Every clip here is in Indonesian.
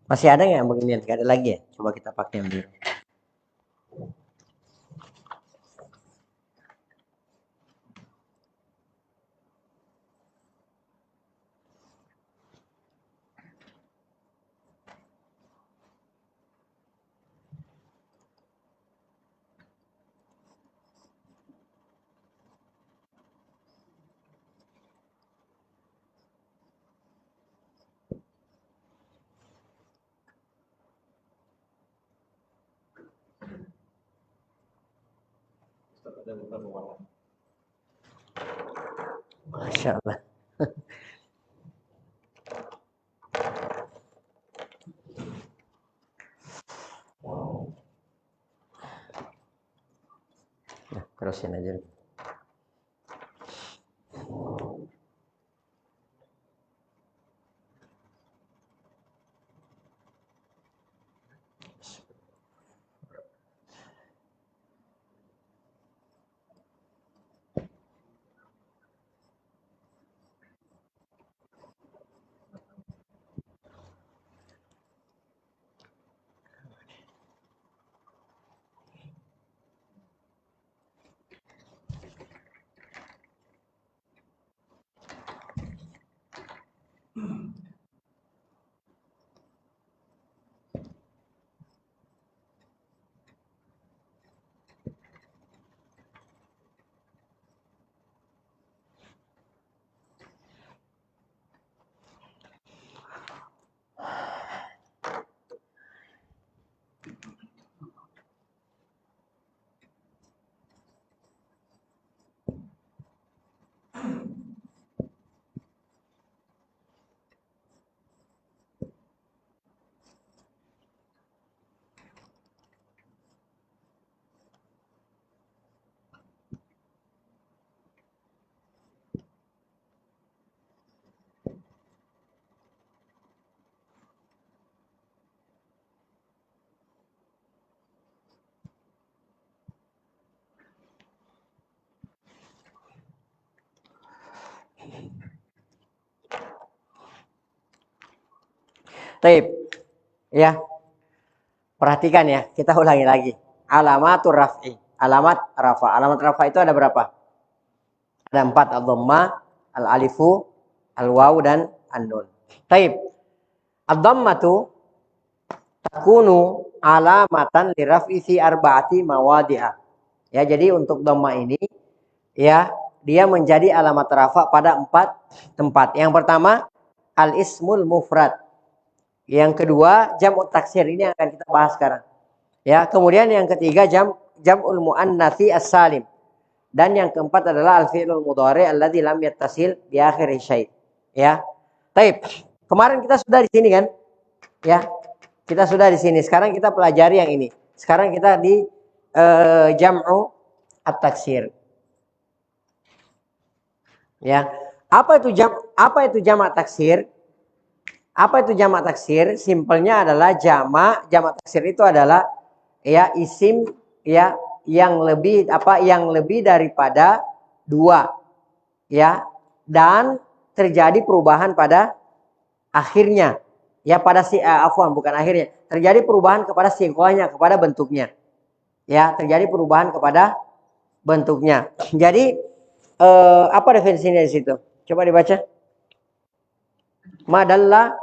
Masih ada nggak yang beginian? Nggak ada lagi ya? Coba kita pakai yang biru. Masya Allah. Nah, terusin aja. Taib. Ya, perhatikan ya. Kita ulangi lagi. Alamatur raf'i. Alamat rafa. Alamat rafa itu ada berapa? Ada 4. Ad-dhammah, al-alifu, al-waw, dan an-nun. Taib. Ad-dhammatu takunu alamatan liraf'i fi arba'ati mawadi'ah. Ya, jadi untuk dhamma ini ya, dia menjadi alamat rafa pada 4 tempat. Yang pertama, al-ismul mufrad. Yang kedua, jam'ut taksir. Ini yang akan kita bahas sekarang. Ya, kemudian yang ketiga jam'ul muannatsi as-salim. Dan yang keempat adalah al-fi'lul mudhari' alladzi lam yattasil bi akhir syai'. Ya. Baik. Kemarin kita sudah di sini kan? Ya. Kita sudah di sini. Sekarang kita pelajari yang ini. Sekarang kita di jam'u at-taksir. Ya. Apa itu jamak taksir? Apa itu jamak taksir? Simpelnya adalah jamak taksir itu adalah ya isim ya yang lebih daripada 2 ya, dan terjadi perubahan pada akhirnya. Ya, pada bukan akhirnya. Terjadi perubahan kepada sighahnya, kepada bentuknya. Ya, terjadi perubahan kepada bentuknya. Jadi apa definisinya di situ? Coba dibaca. Madalla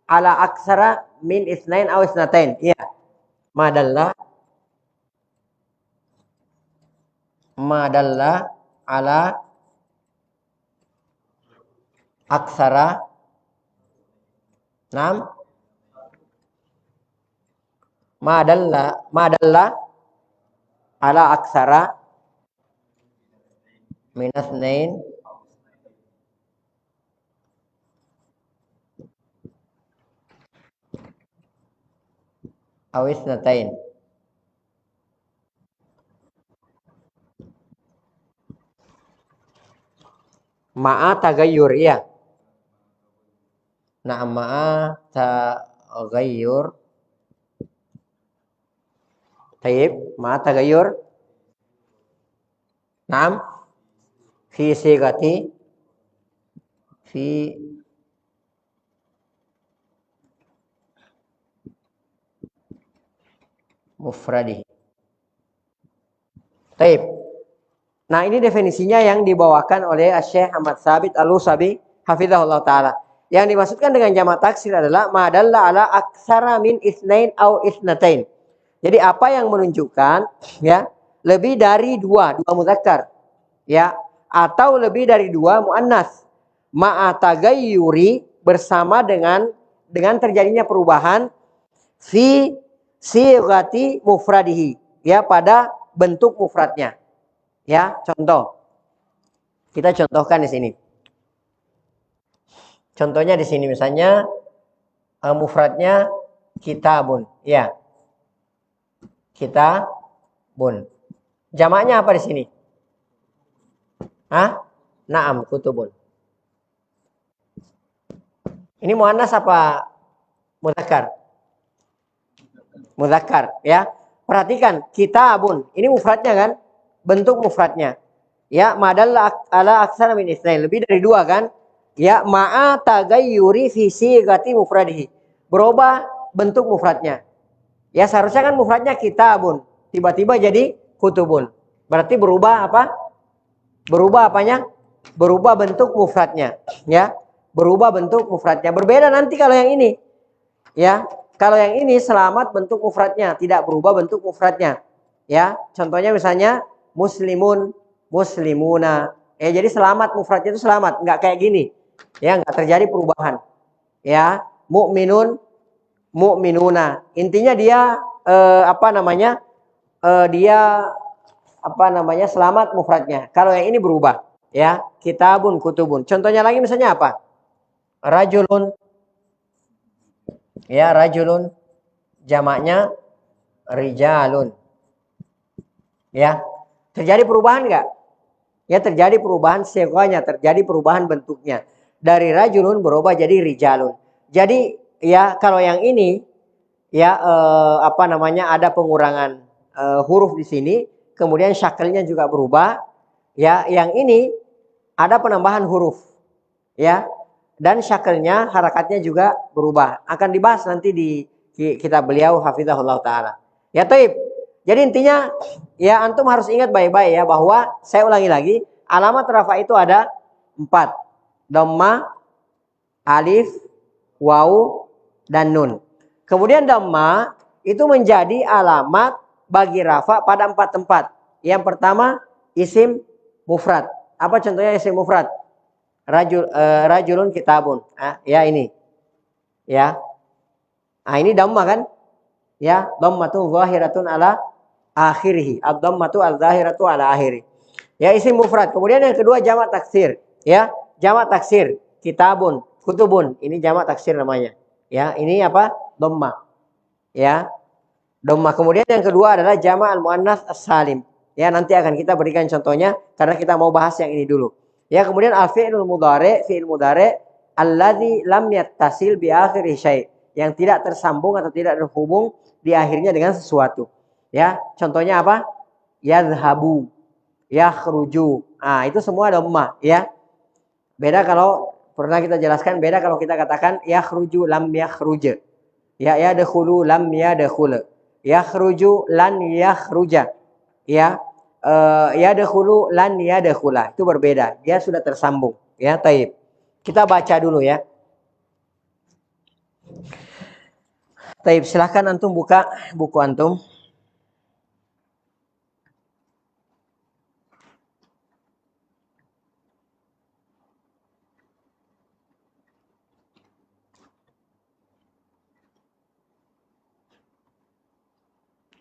ala aksara min isnain aw isnatain. Iya. Madalla ala aksara madalla ala aksara minus nain awis natain. Ma'a tagayyur ya. Nah, ma'a tagayyur. Taib, ma'a tagayyur. Naam. Fi sigati fi mufradihi. Taib. Nah, ini definisinya yang dibawakan oleh Syekh Ahmad Sabit Al-Usabi hafizahullah taala. Yang dimaksudkan dengan jamak taksir adalah ma dalla ala aksara min itsnain au itsnatain. Jadi apa yang menunjukkan ya lebih dari dua muzakkar ya atau lebih dari dua muannas ma'atagayyuri bersama dengan terjadinya perubahan fi sighati mufradihi ya pada bentuk mufradnya. Ya, contoh. Kita contohkan di sini. Contohnya di sini misalnya mufradnya kitabun, ya. Kitabun. Jamaknya apa di sini? Hah? Naam, kutubun. Ini muannas apa mudzakkar? Mudzakkar, ya. Perhatikan, kitabun. Ini mufradnya kan? Bentuk mufradnya. Ya, madalla ala aksara min itsnain, lebih dari dua kan? Ya, ma'a tagayyuri fi sighati mufradihi. Berubah bentuk mufradnya. Ya, seharusnya kan mufradnya kitabun, tiba-tiba jadi kutubun. Berarti berubah apa? Berubah apanya? Berubah bentuk mufradnya, ya. Berubah bentuk mufradnya. Berbeda nanti kalau yang ini. Ya, kalau yang ini selamat bentuk mufradnya, tidak berubah bentuk mufradnya. Ya, contohnya misalnya muslimun, muslimuna. Jadi selamat mufradnya itu selamat, enggak kayak gini. Ya, enggak terjadi perubahan. Ya, mukminun, mukminuna. Intinya dia selamat mufradnya. Kalau yang ini berubah, ya, kitabun, kutubun. Contohnya lagi misalnya apa? Rajulun. Ya, rajulun jamaknya rijalun. Ya. Terjadi perubahan enggak? Ya, terjadi perubahan sighanya, terjadi perubahan bentuknya. Dari rajulun berubah jadi rijalun. Jadi ya kalau yang ini ya ada pengurangan huruf di sini, kemudian syaklnya juga berubah. Ya, yang ini ada penambahan huruf. Ya. Dan syaklnya, harakatnya juga berubah. Akan dibahas nanti di kitab beliau hafizahullah taala. Ya, taib. Jadi intinya ya antum harus ingat baik-baik ya bahwa saya ulangi lagi, alamat rafa itu ada 4. Dhamma, alif, waw, dan nun. Kemudian dhamma itu menjadi alamat bagi rafa pada 4 tempat. Yang pertama isim mufrad. Apa contohnya isim mufrad? Rajulun kitabun. Ya ini. Ya. Nah, ini dhamma kan? Ya, dhammatun zahiratun ala akhirih. Ad-dhammatu al-zahiratu ala akhirih. Ya, isim mufrad. Kemudian yang kedua jamak taksir. Ya, jamak taksir. Kitabun, kutubun. Ini jamak taksir namanya. Ya, ini apa? Dhamma. Ya. Dhamma. Kemudian yang kedua adalah jamak al-muannas as-salim. Ya, nanti akan kita berikan contohnya karena kita mau bahas yang ini dulu. Ya, kemudian al-fi'lul mudhari', fi'il mudhari' alladzi lam yattasil bi akhiri syai'. Yang tidak tersambung atau tidak terhubung di akhirnya dengan sesuatu. Ya, contohnya apa? Yadhhabu, yakhruju. Ah, itu semua dhamma, ya. Beda kalau pernah kita jelaskan, beda kalau kita katakan yakhruju lam yakhruj. Ya, yadkhulu lam yadkhul. Yakhruju lan yakhruja. Ya, yadkhulu lan yadkhula. Itu berbeda. Dia sudah tersambung, ya, taib. Kita baca dulu ya. Taib, silahkan antum buka buku antum.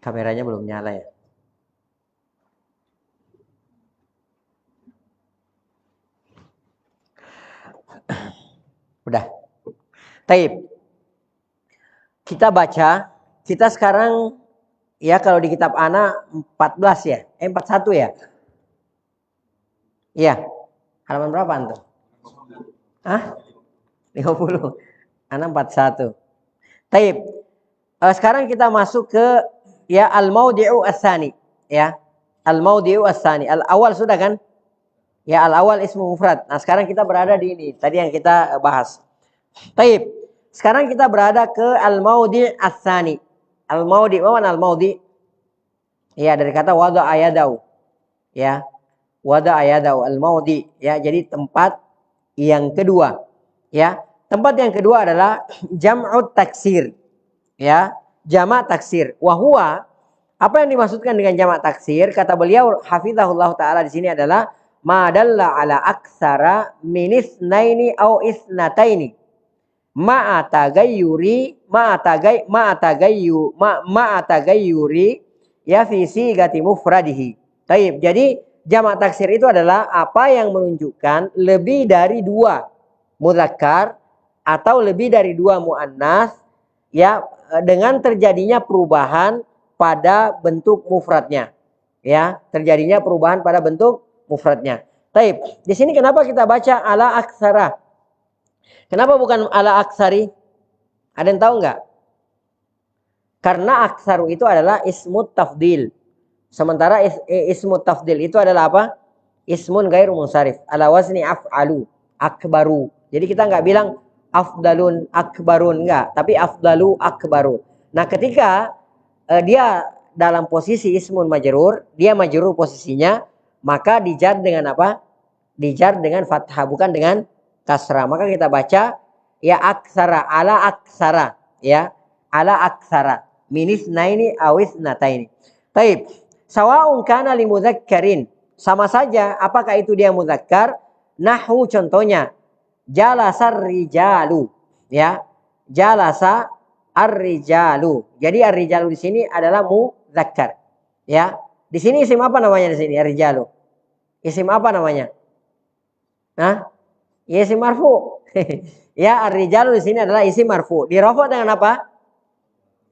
Kameranya belum nyala ya. Udah. Taib. Kita baca, kita sekarang ya kalau di kitab Ana 14 ya. 41 ya. Iya. Halaman berapa antum? Hah? 50. Ana 41. Taib. Sekarang kita masuk ke ya al-maudi'u as-sani, ya. Al-maudi'u as-sani. Al-awal sudah kan? Ya, al-awal ismu mufrad. Nah, sekarang kita berada di ini. Tadi yang kita bahas. Taib. Sekarang kita berada ke al-maudi' as-sani. Al-maudi', mana al-maudi'? Ya, dari kata wada ayadau. Ya. Wada ayadau al-maudi. Ya, jadi tempat yang kedua. Ya. Tempat yang kedua adalah jam'ut taksir. Ya, jamak taksir. Wahwa, apa yang dimaksudkan dengan jamak taksir? Kata beliau hafizahullah taala di sini adalah madalla ala aksara min isnaini au isnataini ma'atagayyuri ya fi sigati mufradihi. Taib. Jadi jamak taksir itu adalah apa yang menunjukkan lebih dari dua mudzakkar atau lebih dari dua muannas ya, dengan terjadinya perubahan pada bentuk mufradnya. Ya, terjadinya perubahan pada bentuk mufradnya. Taib. Di sini kenapa kita baca ala aksara? Kenapa bukan ala aksari? Ada yang tahu nggak? Karena aksaru itu adalah ismut tafdil. Sementara ismut tafdil itu adalah apa? Ismun gairu munsharif. Ala wazni af'alu. Akbaru. Jadi kita nggak bilang afdalun akbarun. Nggak. Tapi afdalu akbaru. Nah ketika dia dalam posisi ismun majrur. Dia majrur posisinya. Maka dijar dengan apa? Dijar dengan fathah. Bukan dengan kasra. Maka kita baca ya aksara, ala aksara, ya ala aksara minis naini awis nataini. Taib. Sawa'un kana li mudzakkarin, sama saja apakah itu dia mudzakkar. Nahwu contohnya jalasar rijalu, ya jalasa ar-rijalu. Jadi ar-rijalu di sini adalah mudzakkar, ya. Di sini isim apa namanya di sini ar-rijalu? Isim apa namanya? Hah? Ya isim marfu. Ya, ar-rijalu di sini adalah isim marfu. Dirafa dengan apa?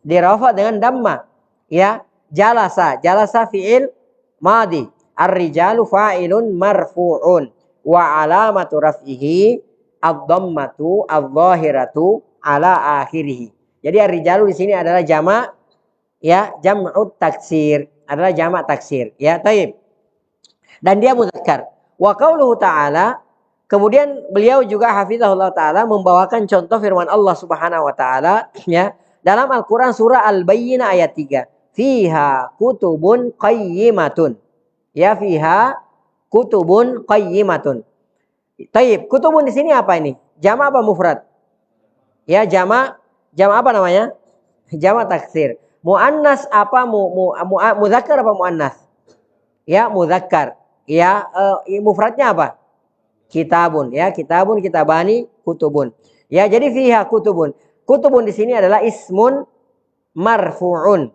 Dirafa dengan damma. Ya, jalasa. Jalasa fi'il madi. Ar-rijalu fa'ilun marfu'un. Wa alamatu raf'ihi ad-dammatu adh-dhahiratu ala akhirih. Jadi ar-rijalu di sini adalah jamak, ya, jam'ut taksir. Adalah jamak taksir. Ya, taib. Dan dia mudzakkar. Wa qauluhu ta'ala, kemudian beliau juga hafizahullah taala membawakan contoh firman Allah Subhanahu wa taala ya dalam Al-Qur'an surah Al-Bayyinah ayat 3. Fiha kutubun qayyimatun. Ya, fiha kutubun qayyimatun. Taib, kutubun di sini apa ini? Jamak apa mufrad? Ya, jamak apa namanya? Jamak taksir. Muannas apa mudzakkar apa muannas? Ya, mudzakkar. Ya, mufradnya apa? Kitabun, ya, kitabun, kitabani, kutubun. Ya, jadi fiha kutubun. Kutubun di sini adalah ismun marfu'un.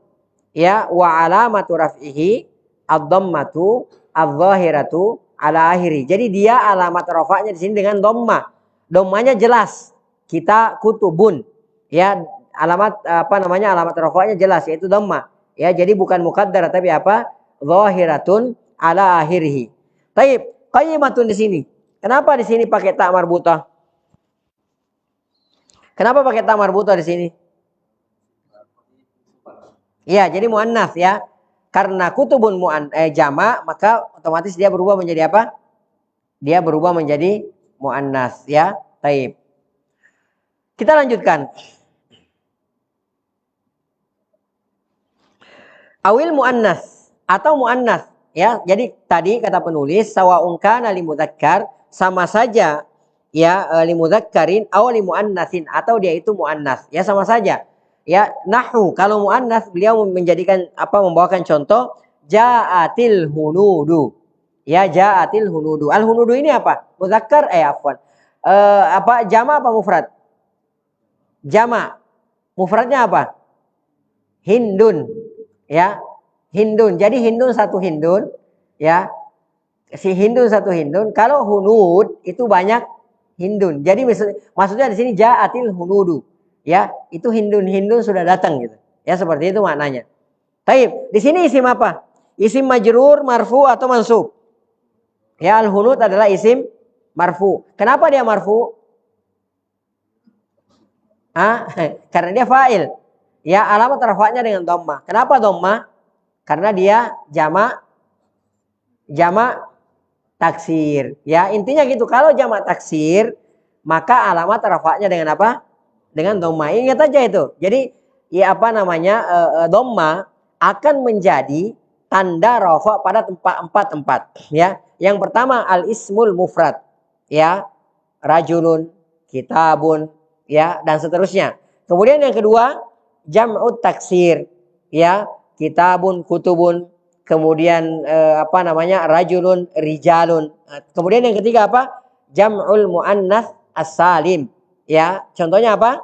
Ya, wa alamatu raf'ihi ad-dhammatu adh-dhahiratu ala akhiri. Jadi dia alamat rafa'nya di sini dengan dhamma. Dhammanya jelas. Kita kutubun. Ya, alamat apa namanya? Alamat rafa'nya jelas yaitu dhamma. Ya, jadi bukan muqaddar tapi apa? Dhahiratun ala akhirih. Taib, qayyimatun di sini. Kenapa di sini pakai ta marbutah? Kenapa pakai ta marbutah di sini? Ya, jadi muannas ya. Karena kutubun jamak, maka otomatis dia berubah menjadi apa? Dia berubah menjadi muannas ya. Taib. Kita lanjutkan. Awil muannas atau muannas ya. Jadi tadi kata penulis sawa'un kana li mudzakkar, sama saja ya li mudzakkarin aw li muannatsin, atau dia itu muannas ya, sama saja ya. Nahwu kalau muannas beliau menjadikan apa, membawakan contoh ja'atil hunudu ya, ja'atil hunudu. Al hunudu ini apa? Mudzakkar apa, jamak apa mufrad? Jamak. Mufradnya apa? Hindun ya, hindun. Jadi hindun satu hindun ya. Si hindun satu hindun. Kalau hunud itu banyak hindun. Jadi maksudnya di sini ja'atil hunudu. Ya, itu hindun-hindun sudah datang gitu. Ya, seperti itu maknanya. Taib, di sini isim apa? Isim majrur, marfu atau mansub? Ya, al-hunud adalah isim marfu. Kenapa dia marfu? Karena dia fa'il. Ya, alamat rafa'nya dengan dhammah. Kenapa dhammah? Karena dia jamak taksir. Ya, intinya gitu. Kalau jamak taksir, maka alamat rafa'nya dengan apa? Dengan dhammah. Ingat aja itu. Jadi, ya apa namanya? Dhammah akan menjadi tanda rafa pada empat tempat, ya. Yang pertama al-ismul mufrad, ya. Rajulun, kitabun, ya, dan seterusnya. Kemudian yang kedua jam'ut taksir, ya. Kitabun, kutubun, kemudian rajulun, rijalun. Kemudian yang ketiga apa? Jam'ul muannats as-salim, ya. Contohnya apa?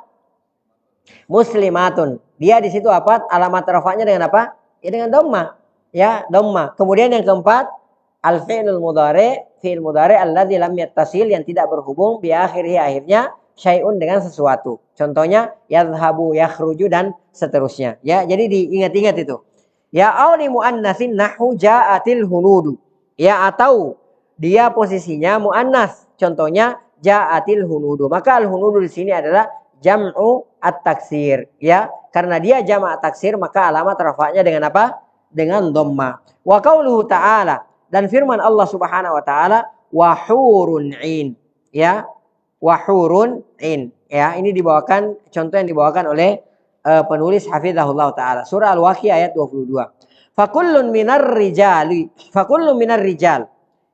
Muslimatun. Dia di situ apa? Alamat rafa'nya dengan apa? Ya dengan dhamma. Ya, dhamma. Kemudian yang keempat, al-fi'lul mudhari, fi'il mudhari alladzi lam yattasil, yang tidak berhubung bi akhirih, akhirnya syai'un, dengan sesuatu. Contohnya yadhhabu, yakhruju, dan seterusnya. Ya, jadi diingat-ingat itu. Ya, auli muannatsin nahu ja'atil hunudu. Ya, atau dia posisinya muannas. Contohnya ja'atil hunudu. Maka al-hunudu di sini adalah jam'u at-taksir, ya. Karena dia jama' taksir, maka alamat rafa'nya dengan apa? Dengan dhamma. Wa qauluhu ta'ala, dan firman Allah Subhanahu wa taala, wa hurun 'ain, ya. Wa hurun 'ain, ya. Ini dibawakan, contoh yang dibawakan oleh penulis hafizahullah taala, surah Al-Waqiah ayat 22. Fakullun minar rijal,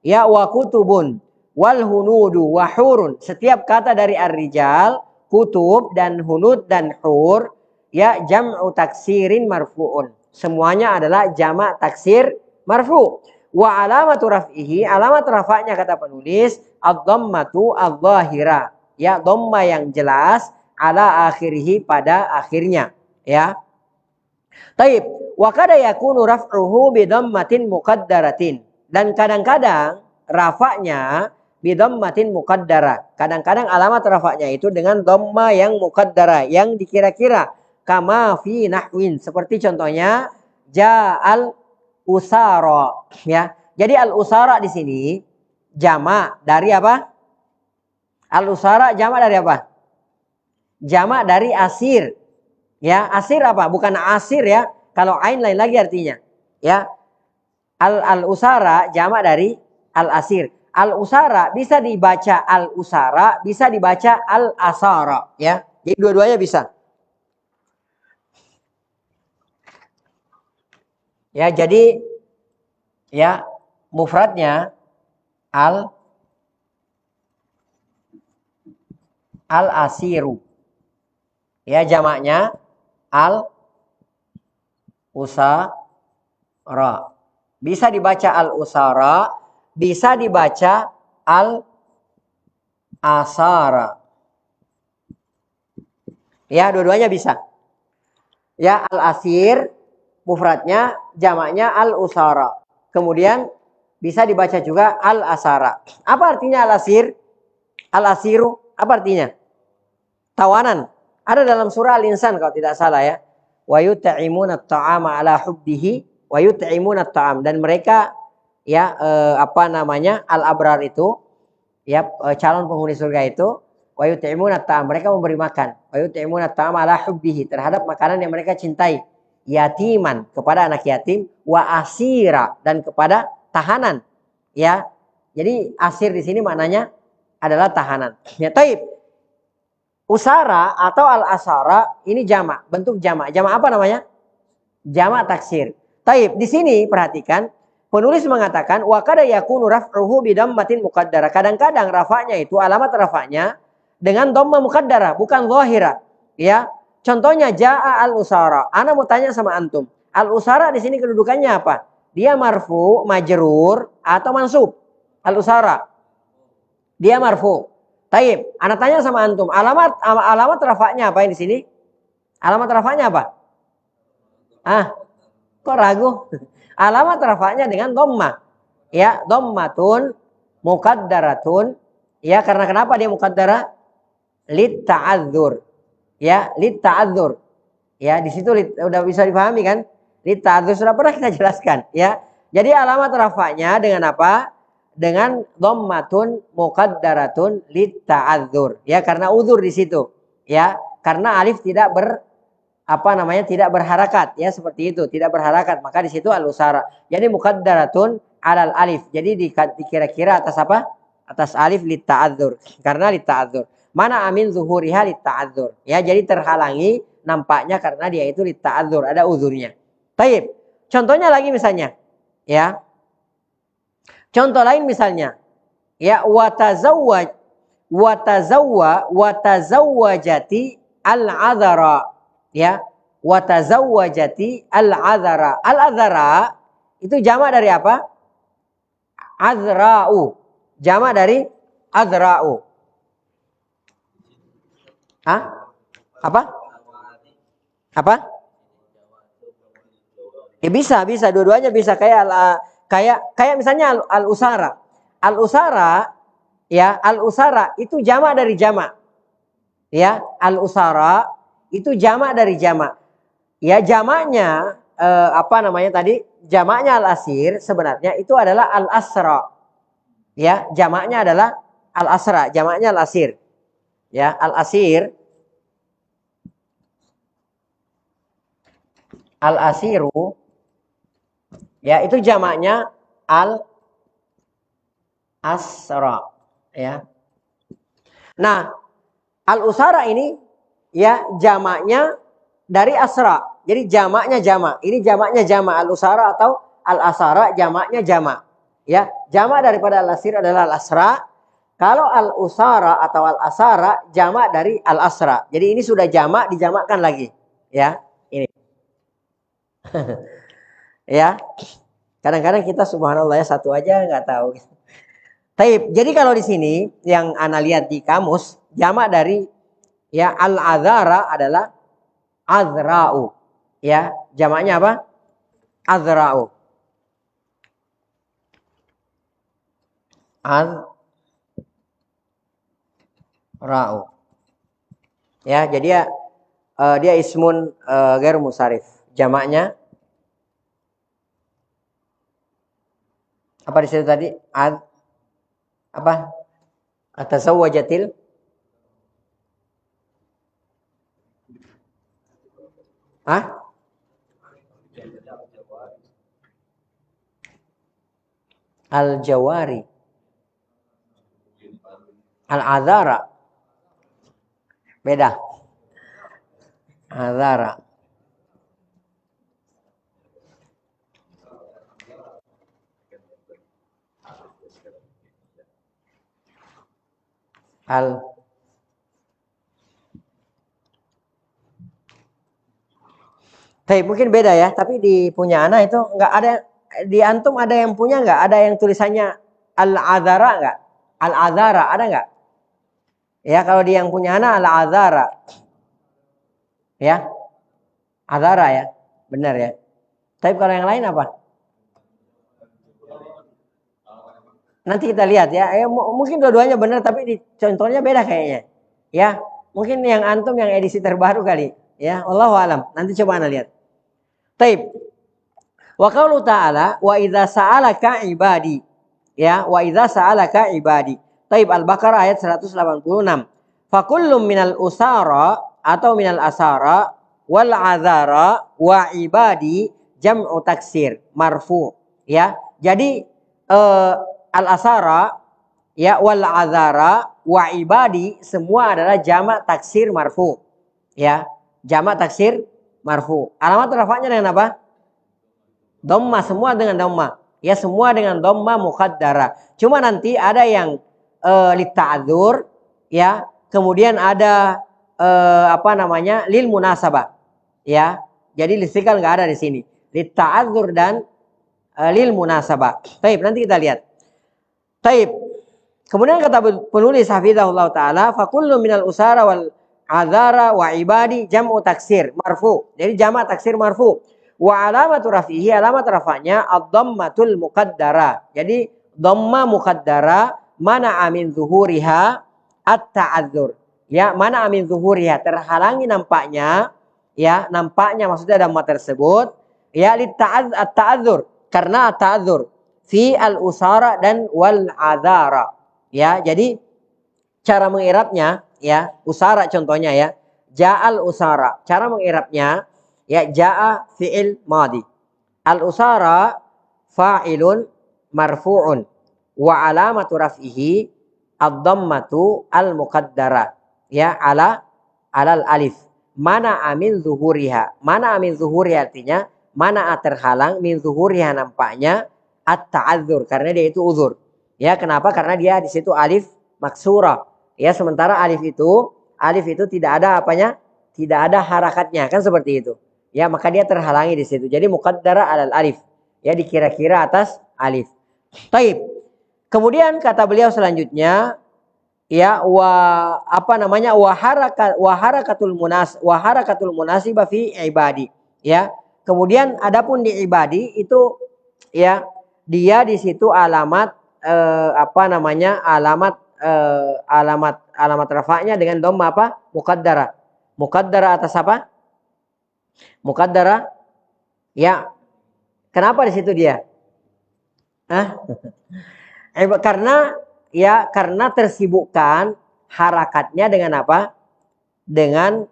ya, wa kutubun wal hunudu wa hurun. Setiap kata dari ar-rijal, kutub, dan hunud, dan hur, ya, jam'u taksirin marfu'un. Semuanya adalah jamak taksir marfu'. Wa alamatu raf'ihi, alamat rafa'nya kata penulis, ad-dhammatu adh-dhahira, ya, dhamma yang jelas, ala akhirih, pada akhirnya, ya. Taib, wa kada yakunu raf'uhu bi dhammatin muqaddaratin, dan kadang-kadang rafa'nya bidhammatin muqaddara. Kadang-kadang alamat rafa'nya itu dengan dhamma yang muqaddara, yang dikira-kira. Kama fi nahwin, seperti contohnya ja'al usara, ya. Jadi al usara di sini jamak dari apa? Al usara jamak dari apa? Jamak dari asir. Ya, asir apa? Bukan asir, ya. Kalau ain lain lagi artinya. Ya. Al usara jamak dari al asir. Al-usara bisa dibaca al-usara, bisa dibaca al-asara, ya. Jadi dua-duanya bisa. Ya, jadi ya mufradnya al-asiru. Ya, jamaknya al-usara. Bisa dibaca al-usara, bisa dibaca al-asara. Ya, dua-duanya bisa. Ya, al-asir mufradnya, jamaknya al-usara. Kemudian bisa dibaca juga al-asara. Apa artinya al-asir? Al-asiru apa artinya? Tawanan. Ada dalam surah Al-Insan kalau tidak salah, ya. Wa yut'imuna at-ta'ama ala hubbihi wa yut'imuna at-ta'am, dan mereka, ya, al-abrar itu, ya, calon penghuni surga itu, wa yut'imuna at-ta'am, mereka memberi makan, wa yut'imuna at-ta'am ala hubbihi, terhadap makanan yang mereka cintai, yatiman, kepada anak yatim, wa asira, dan kepada tahanan, ya. Jadi asir di sini maknanya adalah tahanan. Ya, taib. Usara atau al-asara ini jamak, bentuk jamak. Jamak apa namanya? Jamak taksir. Taib. Di sini perhatikan, penulis mengatakan wa kada yakunu raf'uhu bi dhammatin muqaddara. Kadang-kadang rafa'nya itu, alamat rafa'nya dengan dhamma muqaddara, bukan zahira. Ya. Contohnya jaa al-usara. Ana mau tanya sama antum. Al-usara di sini kedudukannya apa? Dia marfu, majrur, atau mansub? Al-usara. Dia marfu. Taib. Ana tanya sama antum, alamat rafa'nya apa yang di sini? Alamat rafa'nya apa? Kok ragu? Alamat rafa'nya dengan dhamma. Ya, dhammatun muqaddaratun. Ya, karena kenapa dia muqaddara? Lit ta'adzur. Ya, lit ta'adzur. Ya, di situ udah bisa dipahami kan? Lit ta'adzur sudah pernah kita jelaskan, ya. Jadi alamat rafa'nya dengan apa? Dengan dhammatun muqaddaratun lit ta'adzur. Ya, karena uzur di situ. Ya, karena alif tidak tidak berharakat, ya, seperti itu, tidak berharakat, maka di situ al-usara. Jadi muqaddaratun alal alif. Jadi dikira-kira atas apa? Atas alif lit ta'adzur. Karena lit ta'adzur. Mana amin zuhuriha lit ta'adzur. Ya, jadi terhalangi nampaknya karena dia itu lit ta'adzur, ada uzurnya. Taib. Contohnya lagi misalnya, Ya. Contoh lain misalnya, ya watazawwajati al-adhara, ya. Watazawwajati al-adhara. Al-adhara itu jamak dari apa? Azra'u. Jamak dari azra'u. Hah? Apa? Apa? Ya bisa, dua-duanya bisa kayak misalnya al-usara. Al-usara, ya, al-usara itu jamak dari jamak. Ya, al-usara itu jamak dari jamak. Ya, jamaknya apa namanya tadi? Jamaknya al-asir sebenarnya itu adalah al-asra. Ya, jamaknya adalah al-asra, jamaknya al-asir. Ya, al-asir. Al-asiru, ya, itu jamaknya al-asra, ya. Nah, al-usara ini, ya, jamaknya dari asra. Jadi jamaknya jamak. Ini jamaknya jamak, al-usara atau al-asara jamaknya jamak. Ya, jamak daripada al-asir adalah al-asra. Kalau al-usara atau al-asara jamak dari al-asra. Jadi ini sudah jamak dijamakkan lagi, ya. Ini. Ya. Kadang-kadang kita subhanallah ya satu aja nggak tahu. Taib. Jadi kalau di sini yang ana lihat di kamus jamak dari, ya, al-azara adalah azra'u. Ya, jamaknya apa? Azra'u. Azra'u. Ya, jadi ya dia ismun ghair musarif. Jamaknya apa di situ tadi? Apa? Atazawwajatil al-jawari. Al-azara. Beda. Azara. Tapi mungkin beda ya, tapi di punya anak itu nggak ada, di antum ada yang punya nggak? Ada yang tulisannya al-azara nggak? Al-azara ada nggak? Ya, kalau di yang punya anak al-azara. Ya, azara ya, benar ya. Tapi kalau yang lain apa? Nanti kita lihat ya. Mungkin dua-duanya benar, tapi di contohnya beda kayaknya. Ya, mungkin yang antum yang edisi terbaru kali. Ya, wallahu alam. Nanti coba anda lihat. Taib. Wa qaulu ta'ala wa idza sa'alaka ibadi. Ya, wa idza sa'alaka ibadi. Taib Al-Baqarah ayat 186. Fakullum minal usara atau minal asara wal azara wa ibadi jam'u taksir marfu. Ya. Jadi al-asara, ya, wal azara wa ibadi semua adalah jamak taksir marfu. Ya, jamak taksir marfu. Alamat rafa'nya dengan apa? Dhamma, semua dengan dhamma. Ya, semua dengan dhamma muqaddara. Cuma nanti ada yang litta'adzur, ya. Kemudian ada apa namanya? Lil munasabah. Ya. Jadi listikal enggak ada di sini. Litta'adzur dan lil munasabah. Baik, nanti kita lihat. Baik. Kemudian kata penulis hafizahullah taala, fa kullu minal usara wal azara wa ibadi jam'u taksir marfu. Jadi jamak taksir marfu. Wa alamatu rafihi, alamat rafa'nya ad-dhammatul muqaddara. Jadi dhamma muqaddara mana amin zuhuriha at-ta'adzur. Ya, mana amin zuhuriha terhalangi nampaknya, ya, nampaknya maksudnya dhamma tersebut, ya, at-ta'adzur, karena at-ta'adzur fi al-usara dan wal adara. Ya, jadi cara mengirabnya, ya, usara contohnya ya. Ja'al usara. Cara mengirabnya, ya, ja'a fi'il madi. Al-usara fa'ilun marfu'un wa alamatu raf'ihi ad-dhammatu al-muqaddara. Ya, alal alif. Mana amin zuhuriha. Mana amin zuhuriha artinya mana terhalang, min zuhuriha nampaknya, at-ta'adzur, karena dia itu uzur. Ya, kenapa? Karena dia di situ alif maksurah. Ya, sementara alif itu tidak ada apanya? Tidak ada harakatnya, kan seperti itu. Ya, maka dia terhalangi di situ. Jadi muqaddara alal alif. Ya, dikira-kira atas alif. Taib. Kemudian kata beliau selanjutnya, ya harakatul munasibah fi ibadi. Ya. Kemudian adapun di ibadi itu ya dia di situ alamat alamat rafa'nya dengan dhamma apa? Muqaddara. Muqaddara atas apa? Muqaddara. Ya. Kenapa di situ dia? Hah? Karena tersibukkan harakatnya dengan apa? Dengan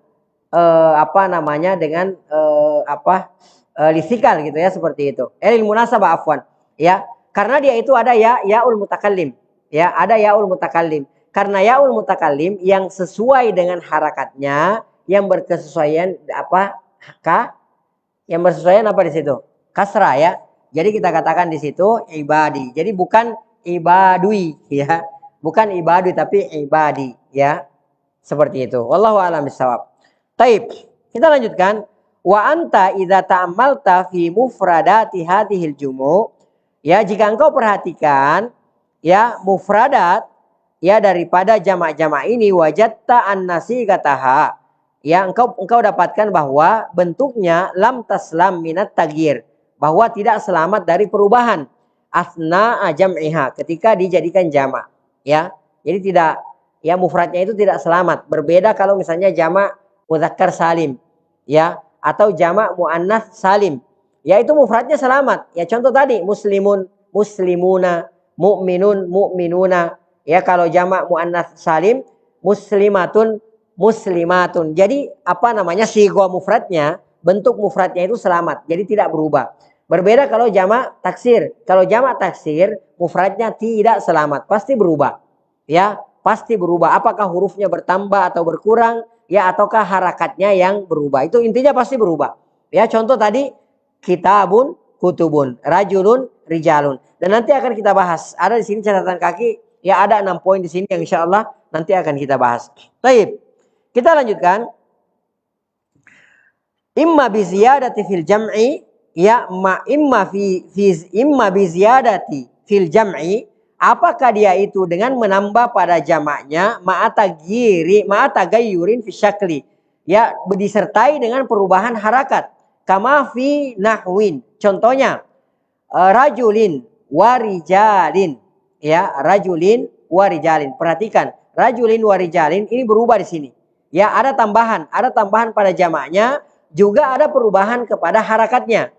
lisikal gitu ya, seperti itu. Lil munasabah afwan. Ya, karena dia itu ada yaul mutakallim. Ya, ada yaul mutakallim. Karena yaul mutakallim yang sesuai dengan harakatnya, yang berkesesuaian apa? Yang bersesuaian apa di situ? Kasrah ya. Jadi kita katakan di situ ibadi. Jadi bukan ibadui ya, bukan ibadui tapi ibadi ya, seperti itu. Wallahu a'lam bishawab. Taib, kita lanjutkan. Wa anta idza ta'ammalta fi mufradati hadhil jumu, ya jika engkau perhatikan ya mufradat ya daripada jamak-jamak ini, wajadta an-nasigataha, ya engkau dapatkan bahwa bentuknya lam taslam minat taghyir, bahwa tidak selamat dari perubahan asna jam'iha, ketika dijadikan jamak ya. Jadi tidak ya, mufradnya itu tidak selamat. Berbeda kalau misalnya jamak mudzakkar salim ya, atau jamak muannas salim. Ya itu mufradnya selamat. Ya contoh tadi muslimun, muslimuna, mu'minun, mu'minuna. Ya kalau jamak muannas salim muslimatun, muslimatun. Jadi sigha mufradnya, bentuk mufradnya itu selamat. Jadi tidak berubah. Berbeda kalau jamak taksir. Kalau jamak taksir, mufradnya tidak selamat, pasti berubah. Ya, pasti berubah. Apakah hurufnya bertambah atau berkurang, ya ataukah harakatnya yang berubah. Itu intinya pasti berubah. Ya, contoh tadi kitabun, kutubun, rajulun, rijalun. Dan nanti akan kita bahas. Ada di sini catatan kaki, ya ada 6 poin di sini yang insyaallah nanti akan kita bahas. Baik. Kita lanjutkan. Imma bi ziyadati fil jam'i, ya imma bi ziyadati fil jam'i, apakah dia itu dengan menambah pada jamaknya ma'atagayyurin fi syakli, ya disertai dengan perubahan harakat, kama fi nahwin, contohnya rajulin warijalin, ya rajulin warijalin. Perhatikan, rajulin warijalin ini berubah di sini. Ya ada tambahan pada jamaknya, juga ada perubahan kepada harakatnya.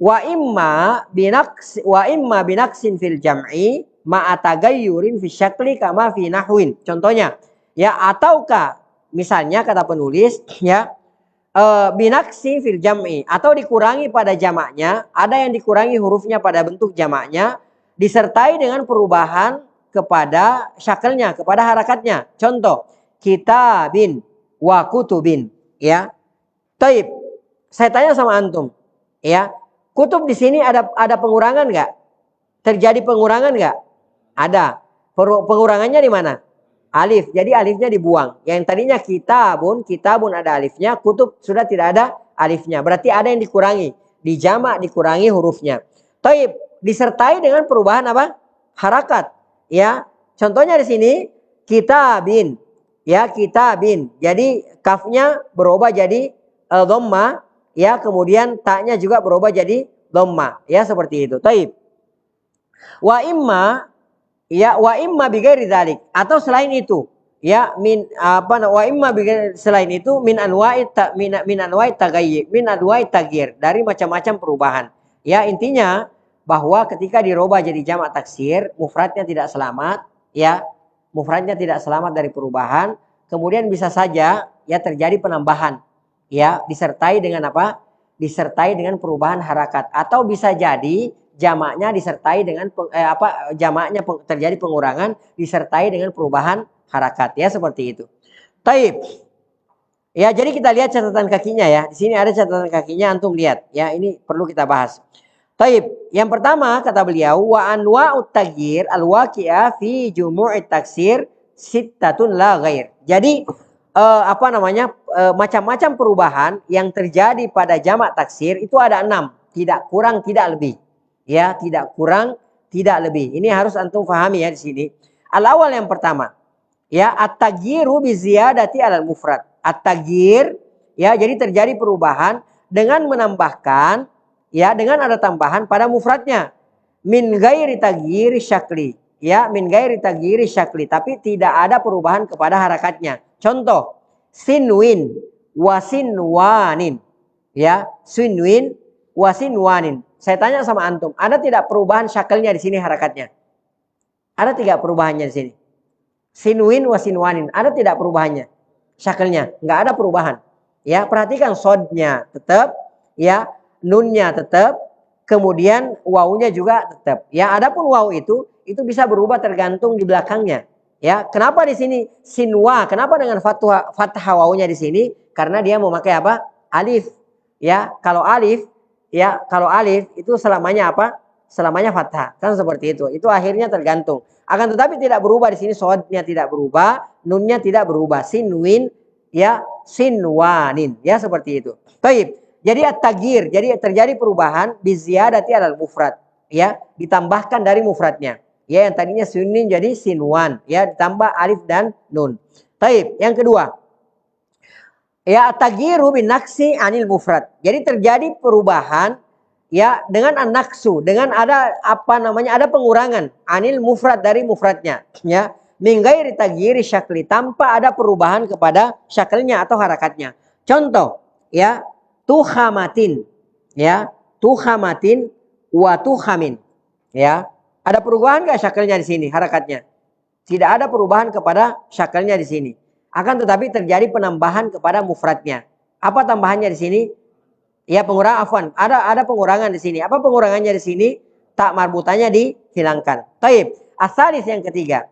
Wa imma binaksin fil jam'i ma'atagayyurin fi syakli kama fi nahwin. Contohnya, ya ataukah misalnya kata penulis ya binaksi fil jam'i, atau dikurangi pada jamaknya, ada yang dikurangi hurufnya pada bentuk jamaknya disertai dengan perubahan kepada syaklnya, kepada harakatnya. Contoh, kitabin wa kutubin, ya. Taib, saya tanya sama antum, ya, kutub di sini ada pengurangan nggak? Terjadi pengurangan nggak? Ada. Pengurangannya di mana? Alif. Jadi alifnya dibuang. Yang tadinya kitabun ada alifnya, kutub sudah tidak ada alifnya. Berarti ada yang dikurangi. Di jamak dikurangi hurufnya. Taib, disertai dengan perubahan apa? Harakat. Ya, contohnya di sini kitabin, ya kitabin. Jadi kafnya berubah jadi dhamma, ya kemudian taknya juga berubah jadi dhamma, ya seperti itu. Taib. Wa imma bighairi dzalik, atau selain itu, ya wa imma bighairi, selain itu min anwa'i taghyir, dari macam-macam perubahan. Ya intinya bahwa ketika dirubah jadi jamak taksir, mufradnya tidak selamat, ya mufradnya tidak selamat dari perubahan. Kemudian bisa saja ya terjadi penambahan, ya disertai dengan apa? Disertai dengan perubahan harakat, atau bisa jadi jamaknya disertai dengan jamaknya terjadi pengurangan disertai dengan perubahan harakat, ya seperti itu. Taib. Ya, jadi kita lihat catatan kakinya ya. Di sini ada catatan kakinya, antum lihat ya, ini perlu kita bahas. Taib. Yang pertama kata beliau wa anwa'ut tagyir al-waqi'ah fi jumu'it taksir sittatun la ghair. Jadi macam-macam perubahan yang terjadi pada jamak taksir itu ada 6, tidak kurang tidak lebih. Ya, tidak kurang tidak lebih. Ini harus antum pahami ya di sini. Al-awal yang pertama, ya at-taghyiru bi ziyadati alal mufrad. At-taghyir ya, jadi terjadi perubahan dengan menambahkan ya, dengan ada tambahan pada mufradnya. Min ghairi taghyiri syakli. Ya, min ghairi taghyiri syakli, tapi tidak ada perubahan kepada harakatnya. Contoh, sinwin wasinwanin. Ya, sinwin wasinwanin. Saya tanya sama antum, ada tidak perubahan syakelnya di sini harakatnya? Ada tidak perubahannya di sini? Sinwin wasinwanin, ada tidak perubahannya? Syakelnya, nggak ada perubahan. Ya, perhatikan sodnya tetap, ya, nunnya tetap, kemudian wawunya juga tetap. Ya, adapun waw itu bisa berubah tergantung di belakangnya. Ya, kenapa di sini sinwa? Kenapa dengan fathah wawunya di sini? Karena dia memakai apa? Alif. Ya, kalau alif itu selamanya apa? Selamanya fathah. Kan seperti itu. Itu akhirnya tergantung. Akan tetapi tidak berubah di sini, sodnya tidak berubah, nunnya tidak berubah. Sinwin, ya, sinwanin, ya seperti itu. Baik. Jadi at-taghir, jadi terjadi perubahan bi ziyadati alal mufrad, ya, ditambahkan dari mufradnya. Ya, yang tadinya sunin jadi sinwan, ya, ditambah alif dan nun. Baik, yang kedua. Ya, at-taghyiru bin naksi anil mufrad. Jadi terjadi perubahan ya dengan an-naksu, dengan ada ada pengurangan anil mufrad dari mufradnya, ya. Min ghairi taghyiri syakli, tanpa ada perubahan kepada syakelnya atau harakatnya. Contoh, ya, tuhamatin, ya, tuhamatin wa tuhamin, ya. Ada perubahan nggak syakelnya di sini, harakatnya? Tidak ada perubahan kepada syakelnya di sini. Akan tetapi terjadi penambahan kepada mufradnya. Apa tambahannya di sini? Ya, pengurangan, afwan. Ada pengurangan di sini. Apa pengurangannya di sini? Tak marbutannya dihilangkan. Taib. Asalis yang ketiga.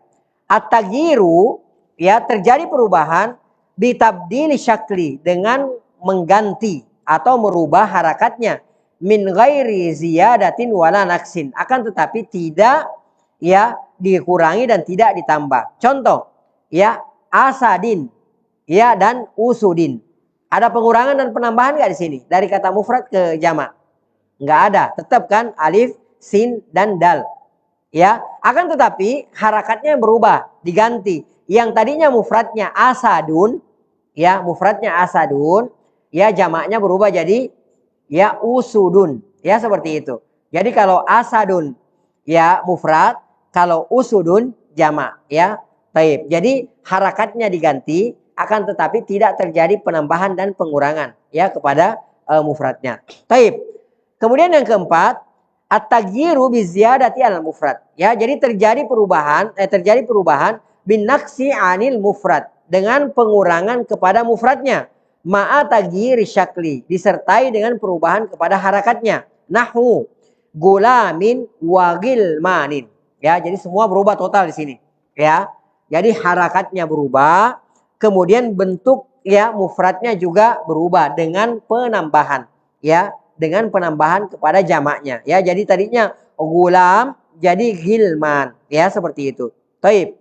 At-taghyiru, ya, terjadi perubahan bitabdili syakli, dengan mengganti atau merubah harakatnya, min ghairi ziyadatin wala naksin, akan tetapi tidak, ya, dikurangi dan tidak ditambah. Contoh, ya, asadin, ya, dan usudin. Ada pengurangan dan penambahan nggak di sini dari kata mufrad ke jamak? Nggak ada, tetap kan alif, sin, dan dal. Ya, akan tetapi harakatnya berubah, diganti. Yang tadinya mufradnya asadun, ya, mufradnya asadun, ya, jamaknya berubah jadi, ya, usudun, ya, seperti itu. Jadi kalau asadun, ya, mufrad, kalau usudun jamak, ya. Taib. Jadi harakatnya diganti, akan tetapi tidak terjadi penambahan dan pengurangan, ya, kepada mufradnya. Taib. Kemudian yang keempat, at-taghyiru bi ziyadati al mufrad. Ya, jadi terjadi perubahan bin naksi anil mufrad, dengan pengurangan kepada mufradnya. Ma'a taghyiri syakli, disertai dengan perubahan kepada harakatnya. Nahwu gulamin wa gilmanin. Ya, jadi semua berubah total di sini. Ya. Jadi harakatnya berubah, kemudian bentuk, ya, mufradnya juga berubah dengan penambahan, ya, dengan penambahan kepada jamaknya, ya. Jadi tadinya gulam jadi gilman, ya, seperti itu. Taib.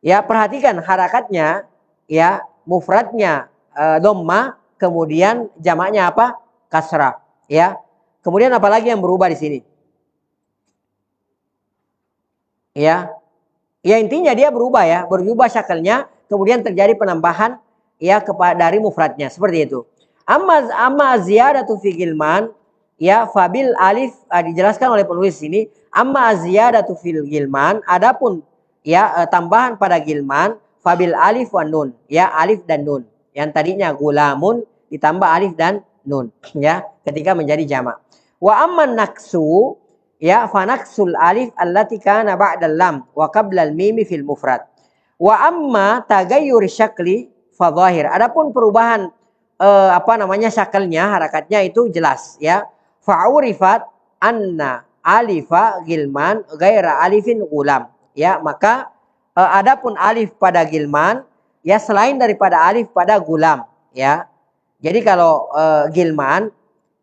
Ya, perhatikan harakatnya, ya, mufradnya dhamma, kemudian jamaknya apa? Kasrah, ya. Kemudian apalagi yang berubah di sini? Ya. Ya, intinya dia berubah, ya, berubah syakelnya, kemudian terjadi penambahan, ya, dari mufradnya, seperti itu. Amma ziyadatu fi gilman, ya, fabil alif, dijelaskan oleh penulis sini, amma ziyadatu fil gilman, adapun, ya, tambahan pada gilman, fabil alif wa nun, ya, alif dan nun. Yang tadinya gulamun ditambah alif dan nun, ya, ketika menjadi jamak. Wa amman naksu, ya, fanaksul alif allati kana ba'dal lam wa qablal mimi fil mufrad. Wa amma tagayyur syakli fa zahir. Adapun perubahan syakalnya, harakatnya itu jelas, ya. Fa'urifat anna alifa gilman ghaira alifin gulam. Ya, maka adapun alif pada gilman, ya, selain daripada alif pada gulam, ya. Jadi kalau gilman,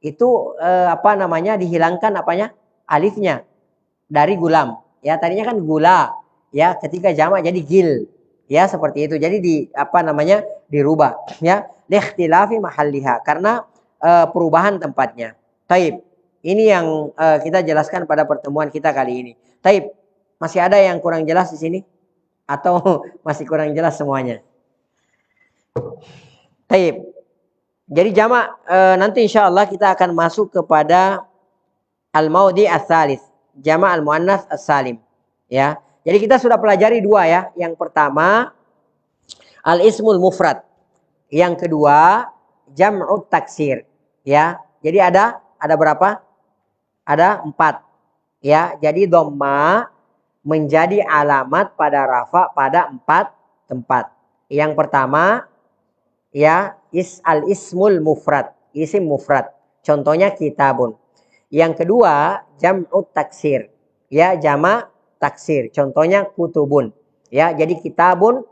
itu apa namanya dihilangkan apanya? Alifnya dari gulam. Ya, tadinya kan gula. Ya, ketika jamak jadi gil. Ya, seperti itu. Jadi di apa namanya? Dirubah, ya. Likhtilafi mahalliha, karena perubahan tempatnya. Taib. Ini yang kita jelaskan pada pertemuan kita kali ini. Taib. Masih ada yang kurang jelas di sini? Atau masih kurang jelas semuanya? Taib. Jadi jamak nanti insya Allah kita akan masuk kepada al-maudi ats-tsalits, jamak al-muannats as-salim. Ya. Jadi kita sudah pelajari dua ya. Yang pertama al-ismul mufrad. Yang kedua jam'ut taksir. Ya. Jadi ada berapa? Ada 4. Ya. Jadi dhamma menjadi alamat pada rafa pada 4 tempat. Yang pertama ya al-ismul mufrad, isim mufrad. Contohnya kitabun. Yang kedua jam'ut taksir. Ya, jamak taksir. Contohnya kutubun. Ya, jadi kitabun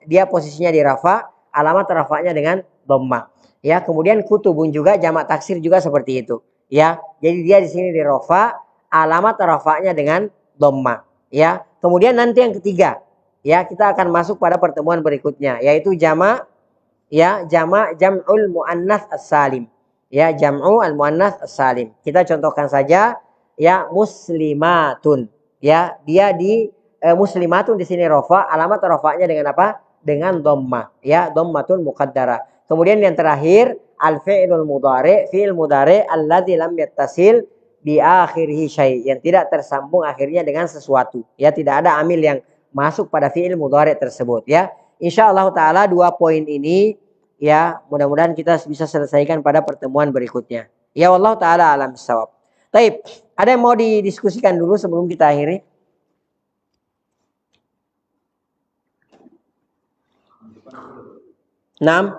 dia posisinya di rafa, alamat rafanya dengan dhamma. Ya, kemudian kutubun juga jamak taksir juga seperti itu. Ya, jadi dia di sini di rafa, alamat rafanya dengan dhamma. Ya, kemudian nanti yang ketiga, ya kita akan masuk pada pertemuan berikutnya, yaitu jamak jam'ul muannats as-salim. Ya, jam'u al-muannats as-salim. Kita contohkan saja ya muslimatun. Ya, dia di muslimatun di sini rafa, alamat rafanya dengan apa? Dengan dhamma. Ya, dhammatun muqaddarah. Kemudian yang terakhir al-fi'lul mudhari, fi'il mudhari alladzi lam yattasil bi akhirih syai', yang tidak tersambung akhirnya dengan sesuatu. Ya, tidak ada amil yang masuk pada fi'il mudhari tersebut ya. Insyaallah taala 2 poin ini ya mudah-mudahan kita bisa selesaikan pada pertemuan berikutnya. Ya wallahu taala alam bissawab. Baik, ada yang mau didiskusikan dulu sebelum kita akhiri? Enam.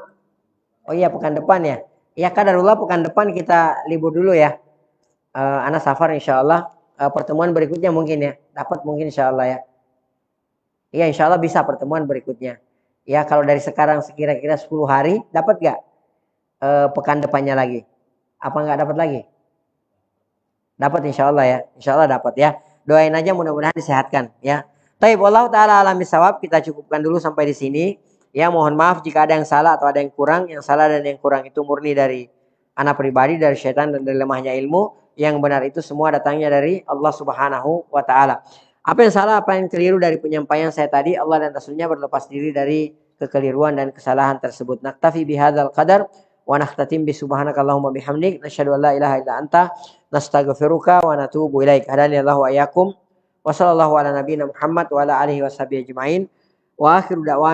Oh iya, pekan depan ya. Ya kadarullah pekan depan kita libur dulu ya. Ana safar insyaallah. Pertemuan berikutnya mungkin ya. Dapat mungkin insyaallah ya. Iya insyaallah bisa pertemuan berikutnya. Ya kalau dari sekarang sekira-kira 10 hari dapat gak pekan depannya lagi? Apa nggak dapat lagi? Dapat insyaallah ya. Insyaallah dapat ya. Doain aja mudah-mudahan disehatkan ya. Taib wallahu taala alam bisawab, kita cukupkan dulu sampai di sini. Ya mohon maaf jika ada yang salah atau ada yang kurang. Yang salah dan yang kurang itu murni dari anak pribadi, dari syaitan dan dari lemahnya ilmu. Yang benar itu semua datangnya dari Allah Subhanahu wa taala. Apa yang salah, apa yang keliru dari penyampaian saya tadi, Allah dan Rasulnya berlepas diri dari kekeliruan dan kesalahan tersebut. Naktafi bihadzal qadar wa nakhtatim bi subhanakallahumma bihamdik nasyhadu an la ilaha illa anta nastaghfiruka wa natubu ilaik. Hadani Allah wa iyyakum. Wa sallallahu ala nabiyyina Muhammad wa ala alihi washabihi ajmain. Wa akhiru da'wana